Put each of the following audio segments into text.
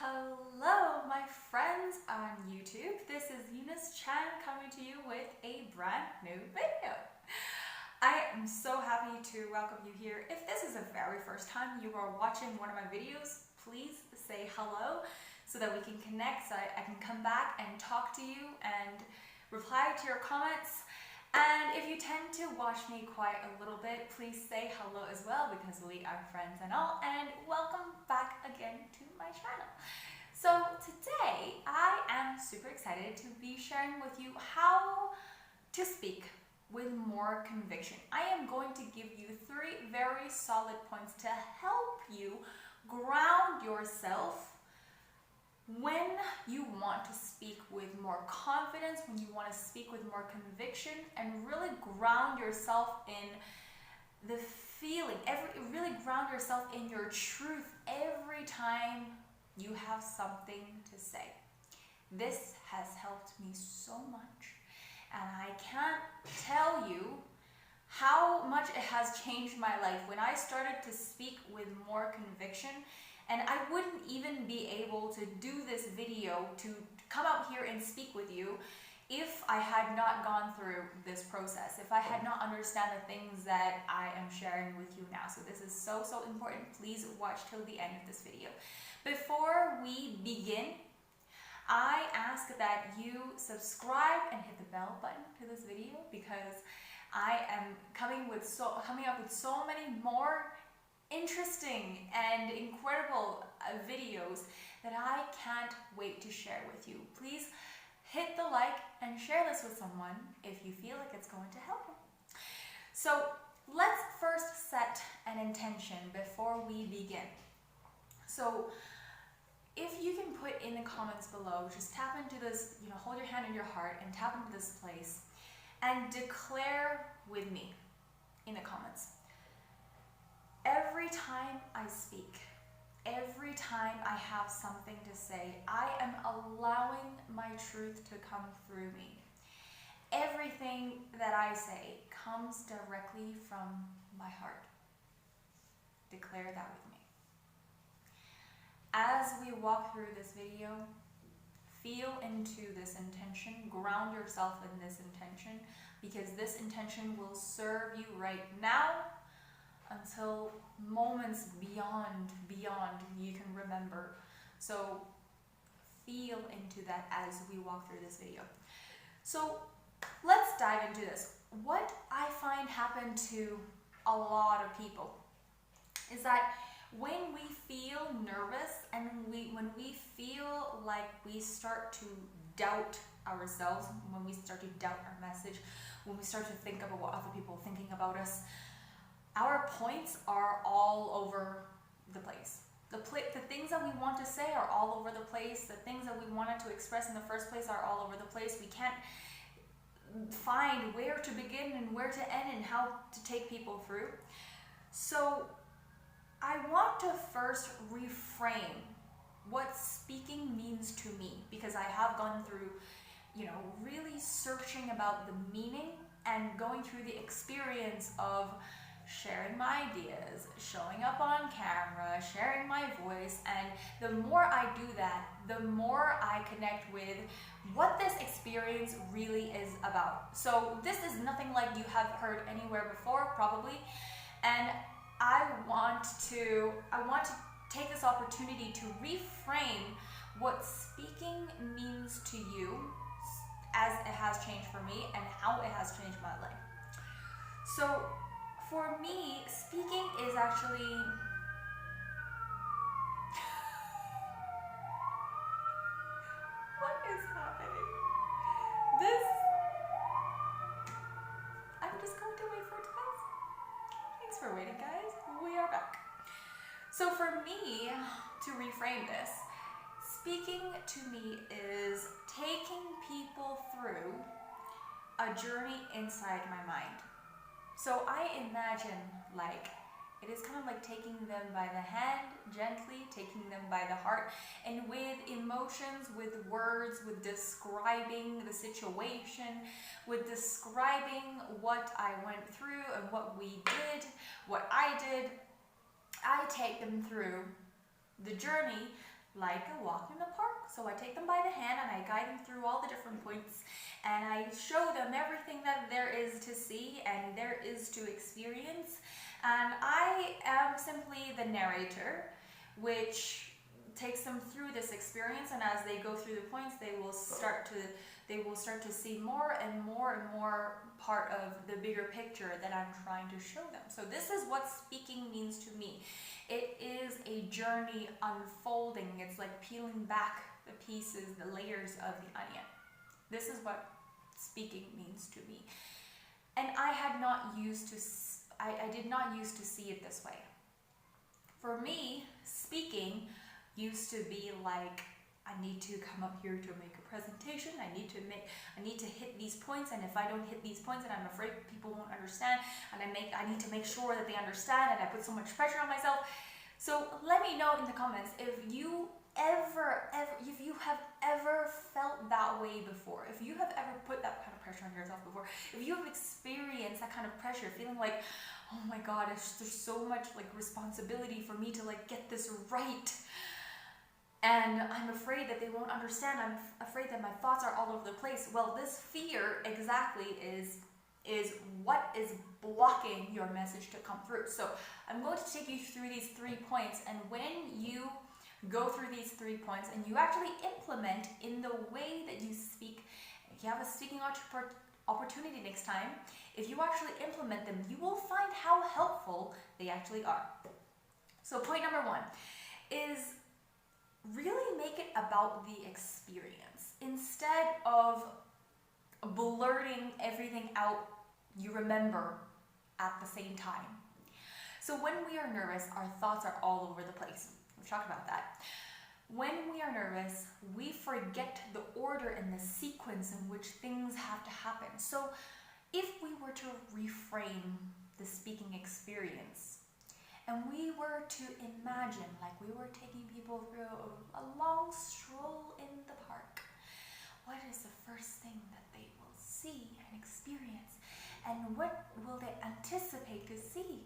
Hello, my friends on YouTube. This is Eunice Chan coming to you with a brand new video. I am so happy to welcome you here. If this is the very first time you are watching one of my videos, please say hello so that we can connect, so I can come back and talk to you and reply to your comments. And if you tend to watch me quite a little bit, please say hello as well because we are friends and all. And welcome back again to my channel. So today I am super excited to be sharing with you how to speak with more conviction. I am going to give you 3 very solid points to help you ground yourself when you want to speak with more confidence, when you want to speak with more conviction, and really ground yourself in the feeling, really ground yourself in your truth every time you have something to say. This has helped me so much, and I can't tell you how much it has changed my life. When I started to speak with more conviction, and I wouldn't even be able to do this video, to come out here and speak with you, if I had not gone through this process, if I had not understand the things that I am sharing with you now. So this is so important. Please watch till the end of this video. Before we begin, I ask that you subscribe and hit the bell button to this video, because I am coming up with so many more interesting and incredible videos that I can't wait to share with you. Please hit the like and share this with someone if you feel like it's going to help them. So let's first set an intention before we begin. So if you can put in the comments below, just tap into this, hold your hand in your heart and tap into this place and declare with me in the comments. Every time I speak, every time I have something to say, I am allowing my truth to come through me. Everything that I say comes directly from my heart. Declare that with me. As we walk through this video, feel into this intention, ground yourself in this intention, because this intention will serve you right now until moments beyond you can remember. So feel into that as we walk through this video. So let's dive into this. What I find happen to a lot of people is that when we feel nervous and when we feel like we start to doubt ourselves, when we start to doubt our message, when we start to think about what other people are thinking about us, our points are all over the place. The things that we want to say are all over the place. The things that we wanted to express in the first place are all over the place. We can't find where to begin and where to end and how to take people through. So I want to first reframe what speaking means to me, because I have gone through, really searching about the meaning and going through the experience of sharing my ideas, showing up on camera, sharing my voice, and the more I do that, the more I connect with what this experience really is about. So this is nothing like you have heard anywhere before, probably, and I want to take this opportunity to reframe what speaking means to you, as it has changed for me and how it has changed my life. So for me, speaking is actually what is happening? I'm just going to wait for it to pass. Thanks for waiting, guys. We are back. So for me, to reframe this, speaking to me is taking people through a journey inside my mind. So I imagine it is kind of like taking them by the hand, gently taking them by the heart, and with emotions, with words, with describing the situation, with describing what I went through and what we did, what I did. I take them through the journey like a walk in the park. So I take them by the hand and I guide them through all the different points, and I show them everything that there is to see and there is to experience. And I am simply the narrator, which takes them through this experience, and as they go through the points, they will start to see more and more and more part of the bigger picture that I'm trying to show them. So this is what speaking means to me. It is a journey unfolding. It's like peeling back the pieces, the layers of the onion. This is what speaking means to me. And I did not used to see it this way. For me, speaking used to be like, I need to come up here to make a presentation. I need to hit these points, and if I don't hit these points, and I'm afraid people won't understand, and I need to make sure that they understand, and I put so much pressure on myself. So let me know in the comments if you have ever felt that way before, if you have ever put that kind of pressure on yourself before, if you have experienced that kind of pressure, feeling like, oh my God, there's so much like responsibility for me to like get this right. And I'm afraid that they won't understand. I'm afraid that my thoughts are all over the place. Well, this fear exactly is what is blocking your message to come through. So I'm going to take you through these 3 points, and when you go through these 3 points and you actually implement in the way that you speak, if you have a speaking opportunity next time, if you actually implement them, you will find how helpful they actually are. So point number 1 is really make it about the experience. Instead of blurting everything out you remember at the same time. So when we are nervous, our thoughts are all over the place. We've talked about that. When we are nervous, we forget the order and the sequence in which things have to happen. So if we were to reframe the speaking experience, and we were to imagine like we were taking people through a long stroll in the park, what is the first thing that they will see and experience? And what will they anticipate to see?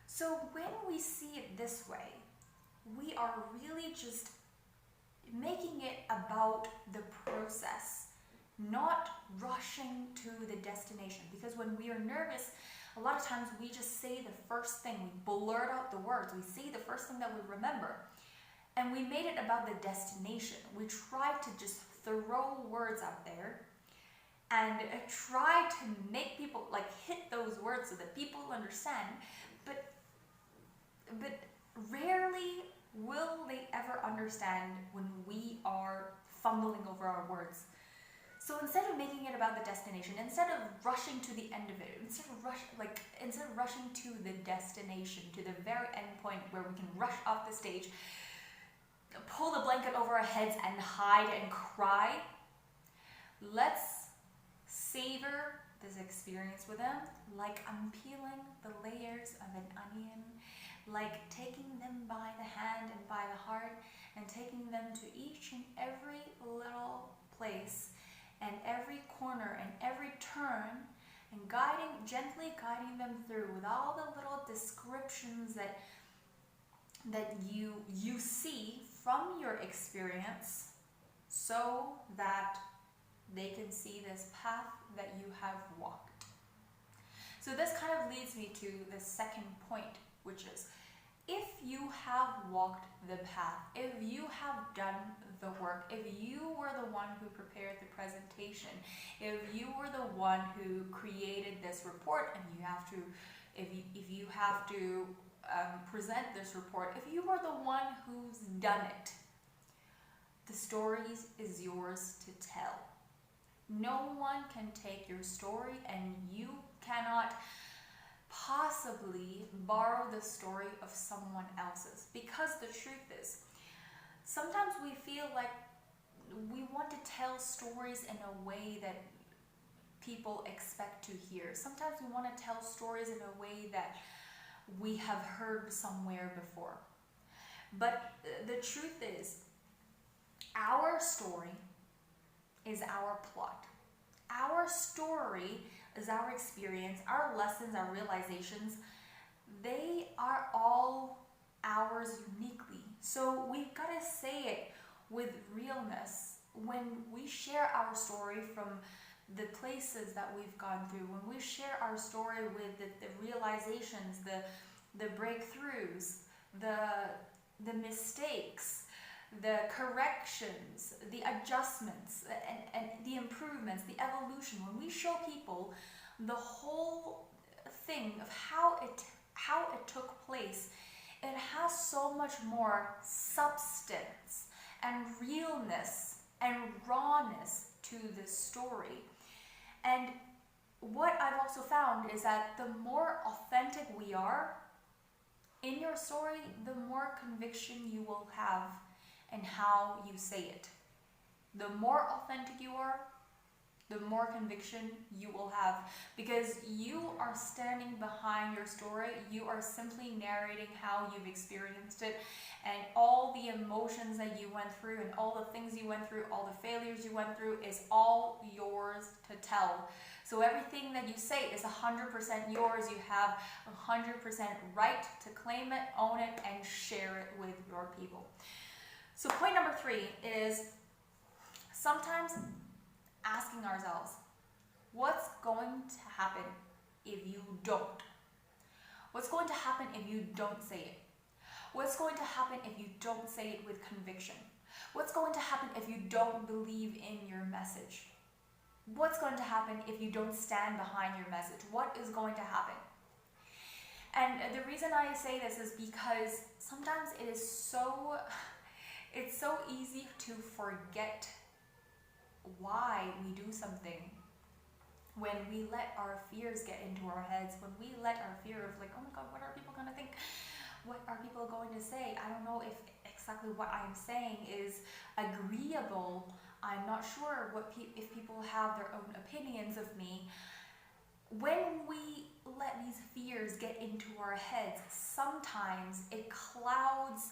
So when we see it this way, we are really just making it about the process, not rushing to the destination. Because when we are nervous, a lot of times we just say the first thing, we blurt out the words, we say the first thing that we remember, and we made it about the destination. We tried to just throw words out there and try to make people like hit those words so that people understand, but rarely will they ever understand when we are fumbling over our words. So instead of making it about the destination, instead of rushing to the end of it, instead of rushing to the destination, to the very end point where we can rush off the stage, pull the blanket over our heads and hide and cry, let's savor this experience with them like I'm peeling the layers of an onion, like taking them by the hand and by the heart, and taking them to each and every little place and every corner and every turn, and gently guiding them through with all the little descriptions that you see from your experience, so that they can see this path that you have walked. So this kind of leads me to the second point, which is, if you have walked the path, if you have done the work, if you were the one who prepared the presentation, if you were the one who created this report, and if you have to present this report, if you are the one who's done it, the story is yours to tell. No one can take your story, and you cannot possibly borrow the story of someone else's. Because the truth is, sometimes we feel like we want to tell stories in a way that people expect to hear. Sometimes we want to tell stories in a way that we have heard somewhere before. But the truth is, our story is our plot. Our story is our experience, our lessons, our realizations. They are all ours uniquely. So we've got to say it with realness. When we share our story from the places that we've gone through, when we share our story with the realizations, the breakthroughs, the mistakes, the corrections, the adjustments, and the improvements, the evolution, when we show people the whole thing of how it took place, it has so much more substance and realness and rawness to this story. And what I've also found is that the more authentic we are in your story, the more conviction you will have in how you say it. The more authentic you are, the more conviction you will have, because you are standing behind your story. You are simply narrating how you've experienced it, and all the emotions that you went through and all the things you went through, all the failures you went through, is all yours to tell. So everything that you say is 100% yours. You have 100% right to claim it, own it, and share it with your people. So point number 3 is sometimes asking ourselves, what's going to happen if you don't? What's going to happen if you don't say it? What's going to happen if you don't say it with conviction? What's going to happen if you don't believe in your message? What's going to happen if you don't stand behind your message? What is going to happen? And the reason I say this is because sometimes it's so easy to forget why we do something when we let our fears get into our heads, when we let our fear of like, oh my God, what are people going to think? What are people going to say? I don't know if exactly what I'm saying is agreeable. I'm not sure if people have their own opinions of me. When we let these fears get into our heads, sometimes it clouds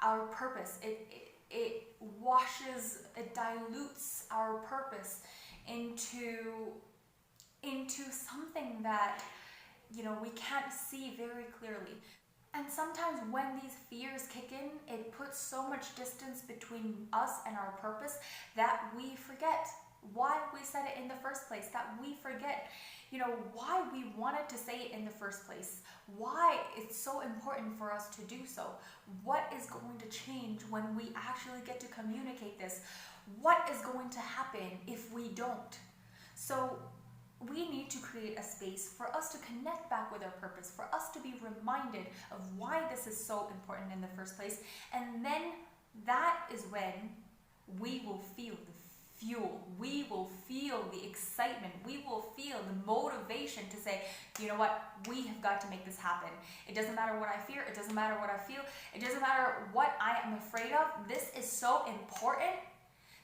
our purpose. It washes, it dilutes our purpose into something that, we can't see very clearly. And sometimes when these fears kick in, it puts so much distance between us and our purpose that we forget why we said it in the first place, that we forget, why we wanted to say it in the first place, why it's so important for us to do so, what is going to change when we actually get to communicate this, what is going to happen if we don't. So we need to create a space for us to connect back with our purpose, for us to be reminded of why this is so important in the first place. And then that is when we will feel the fuel, we will feel the excitement, we will feel the motivation to say, you know what, we have got to make this happen. It doesn't matter what I fear, it doesn't matter what I feel, it doesn't matter what I am afraid of. This is so important.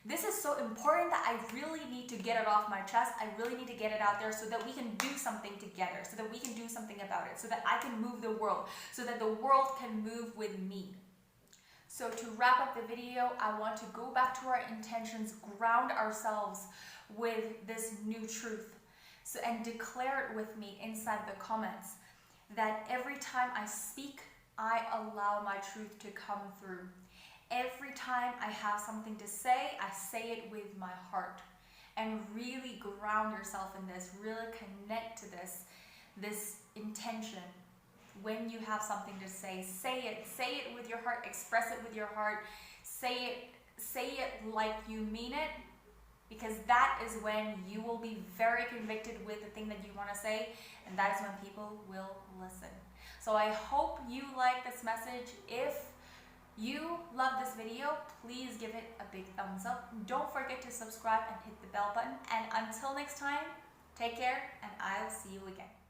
This is so important that I really need to get it off my chest. I really need to get it out there so that we can do something together, so that we can do something about it, so that I can move the world, so that the world can move with me. So to wrap up the video, I want to go back to our intentions, ground ourselves with this new truth, and declare it with me inside the comments, that every time I speak, I allow my truth to come through. Every time I have something to say, I say it with my heart. And really ground yourself in this, really connect to this intention. When you have something to say it with your heart, express it with your heart, say it like you mean it, because that is when you will be very convicted with the thing that you want to say, and that is when people will listen. So I hope you like this message. If you love this video, please give it a big thumbs up. Don't forget to subscribe and hit the bell button. And until next time, take care, and I'll see you again.